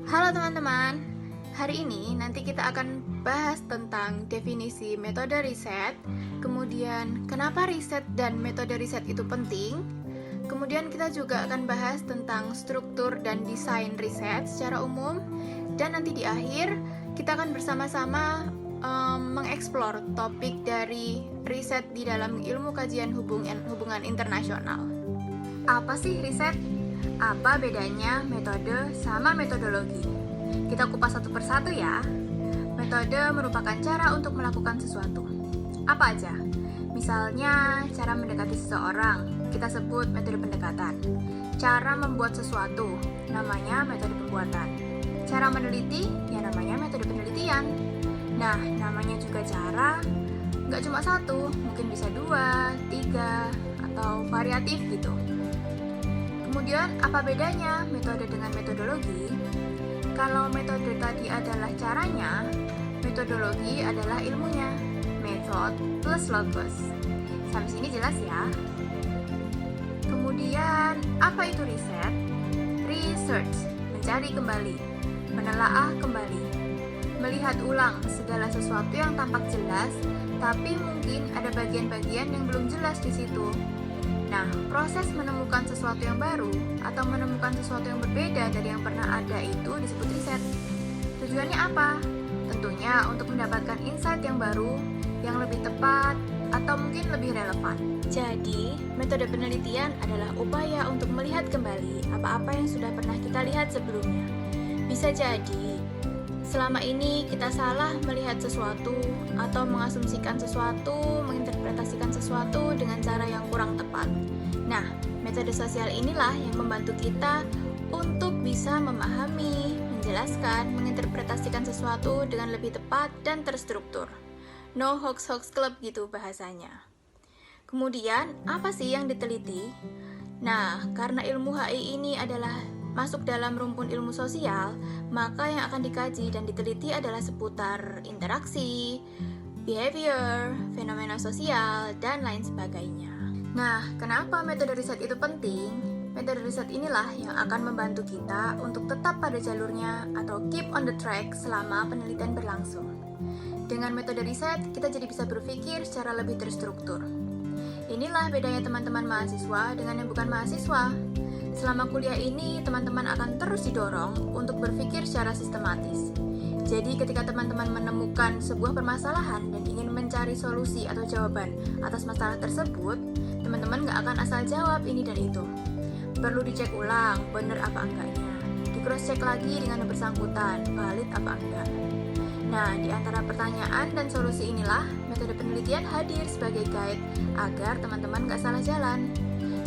Halo teman-teman, hari ini nanti kita akan bahas tentang definisi metode riset, kemudian kenapa riset dan metode riset itu penting, kemudian kita juga akan bahas tentang struktur dan desain riset secara umum, dan nanti di akhir kita akan bersama-sama mengeksplor topik dari riset di dalam ilmu kajian hubungan internasional. Apa sih riset? Apa bedanya metode sama metodologi? Kita kupas satu persatu ya. Metode merupakan cara untuk melakukan sesuatu. Apa aja? Misalnya, cara mendekati seseorang, kita sebut metode pendekatan. Cara membuat sesuatu, namanya metode pembuatan. Cara meneliti, ya namanya metode penelitian. Nah, namanya juga cara, nggak cuma satu, mungkin bisa 2, 3, atau variatif gitu. Kemudian, apa bedanya metode dengan metodologi? Kalau metode tadi adalah caranya, metodologi adalah ilmunya. Method plus logos. Sampai sini jelas ya? Kemudian, apa itu riset? Research, mencari kembali, menelaah kembali, melihat ulang segala sesuatu yang tampak jelas, tapi mungkin ada bagian-bagian yang belum jelas di situ. Nah, proses menemukan sesuatu yang baru atau menemukan sesuatu yang berbeda dari yang pernah ada itu disebut riset. Tujuannya apa? Tentunya untuk mendapatkan insight yang baru, yang lebih tepat, atau mungkin lebih relevan. Jadi, metode penelitian adalah upaya untuk melihat kembali apa-apa yang sudah pernah kita lihat sebelumnya. Bisa jadi, selama ini kita salah melihat sesuatu atau mengasumsikan sesuatu, menginterpretasikan sesuatu dengan cara yang kurang tepat. Nah, metode sosial inilah yang membantu kita untuk bisa memahami, menjelaskan, menginterpretasikan sesuatu dengan lebih tepat dan terstruktur. No hoax-hoax club gitu bahasanya. Kemudian, apa sih yang diteliti? Nah, karena ilmu HI ini adalah masuk dalam rumpun ilmu sosial, maka yang akan dikaji dan diteliti adalah seputar interaksi, behavior, fenomena sosial, dan lain sebagainya. Nah, kenapa metode riset itu penting? Metode riset inilah yang akan membantu kita untuk tetap pada jalurnya atau keep on the track selama penelitian berlangsung. Dengan metode riset, kita jadi bisa berpikir secara lebih terstruktur. Inilah bedanya teman-teman mahasiswa dengan yang bukan mahasiswa. Selama kuliah ini, teman-teman akan terus didorong untuk berpikir secara sistematis. Jadi, ketika teman-teman menemukan sebuah permasalahan dan ingin mencari solusi atau jawaban atas masalah tersebut, teman-teman nggak akan asal jawab ini dan itu. Perlu dicek ulang, benar apa enggaknya. Di cross-check lagi dengan yang bersangkutan, valid apa enggak. Nah, di antara pertanyaan dan solusi inilah, metode penelitian hadir sebagai guide agar teman-teman nggak salah jalan.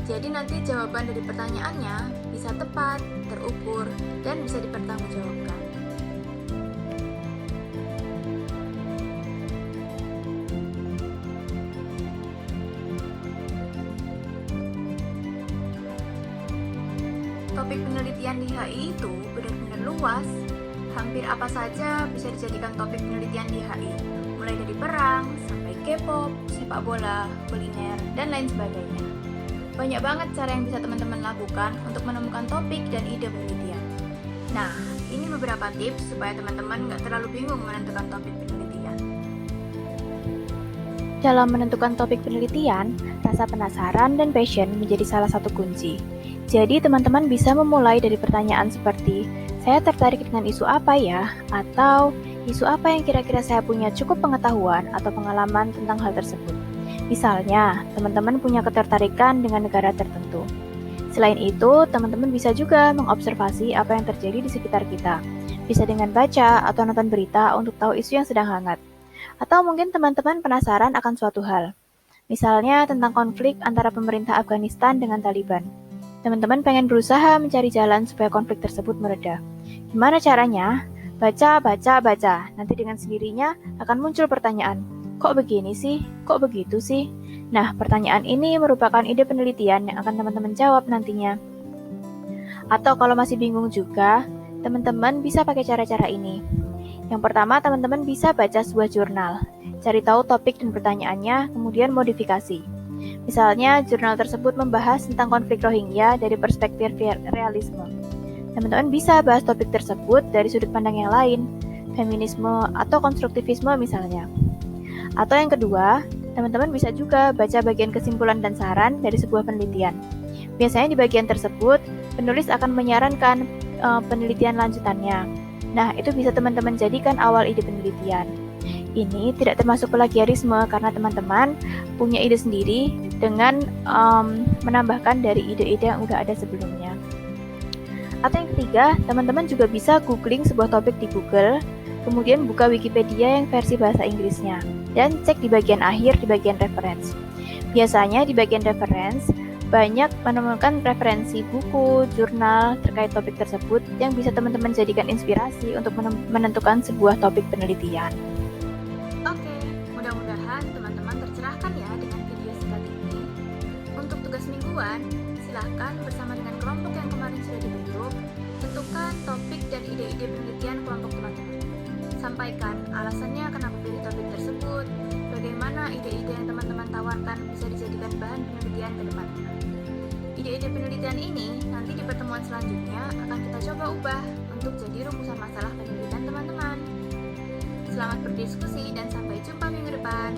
Jadi nanti jawaban dari pertanyaannya bisa tepat, terukur, dan bisa dipertanggungjawabkan. Topik penelitian di HI itu benar-benar luas. Hampir apa saja bisa dijadikan topik penelitian di HI, mulai dari perang, sampai K-pop, sepak bola, kuliner, dan lain sebagainya. Banyak banget cara yang bisa teman-teman lakukan untuk menemukan topik dan ide penelitian. Nah, ini beberapa tips supaya teman-teman nggak terlalu bingung menentukan topik penelitian. Dalam menentukan topik penelitian, rasa penasaran dan passion menjadi salah satu kunci. Jadi, teman-teman bisa memulai dari pertanyaan seperti, saya tertarik dengan isu apa ya? Atau, isu apa yang kira-kira saya punya cukup pengetahuan atau pengalaman tentang hal tersebut? Misalnya, teman-teman punya ketertarikan dengan negara tertentu. Selain itu, teman-teman bisa juga mengobservasi apa yang terjadi di sekitar kita. Bisa dengan baca atau nonton berita untuk tahu isu yang sedang hangat. Atau mungkin teman-teman penasaran akan suatu hal. Misalnya tentang konflik antara pemerintah Afghanistan dengan Taliban. Teman-teman pengen berusaha mencari jalan supaya konflik tersebut mereda. Gimana caranya? Baca, baca, baca. Nanti dengan sendirinya akan muncul pertanyaan. Kok begini sih? Kok begitu sih? Nah, pertanyaan ini merupakan ide penelitian yang akan teman-teman jawab nantinya. Atau kalau masih bingung juga, teman-teman bisa pakai cara-cara ini. Yang pertama, teman-teman bisa baca sebuah jurnal. Cari tahu topik dan pertanyaannya, kemudian modifikasi. Misalnya, jurnal tersebut membahas tentang konflik Rohingya dari perspektif realisme. Teman-teman bisa bahas topik tersebut dari sudut pandang yang lain, feminisme atau konstruktivisme misalnya. Atau yang kedua, teman-teman bisa juga baca bagian kesimpulan dan saran dari sebuah penelitian. Biasanya di bagian tersebut, penulis akan menyarankan penelitian lanjutannya. Nah, itu bisa teman-teman jadikan awal ide penelitian. Ini tidak termasuk plagiarisme karena teman-teman punya ide sendiri dengan menambahkan dari ide-ide yang udah ada sebelumnya. Atau yang ketiga, teman-teman juga bisa googling sebuah topik di Google, kemudian buka Wikipedia yang versi bahasa Inggrisnya, dan cek di bagian akhir di bagian reference. Biasanya di bagian reference, banyak menemukan referensi buku, jurnal terkait topik tersebut yang bisa teman-teman jadikan inspirasi untuk menentukan sebuah topik penelitian. Oke, mudah-mudahan teman-teman tercerahkan ya dengan video singkat ini. Untuk tugas mingguan, silahkan bersama dengan kelompok yang kemarin sudah dibentuk, tentukan topik dan ide-ide penelitian kelompok teman-teman. Sampaikan alasannya kenapa pilih topik tersebut, bagaimana ide-ide yang teman-teman tawarkan bisa dijadikan bahan penelitian ke depannya. Ide-ide penelitian ini nanti di pertemuan selanjutnya akan kita coba ubah untuk jadi rumusan masalah penelitian teman-teman. Selamat berdiskusi dan sampai jumpa minggu depan.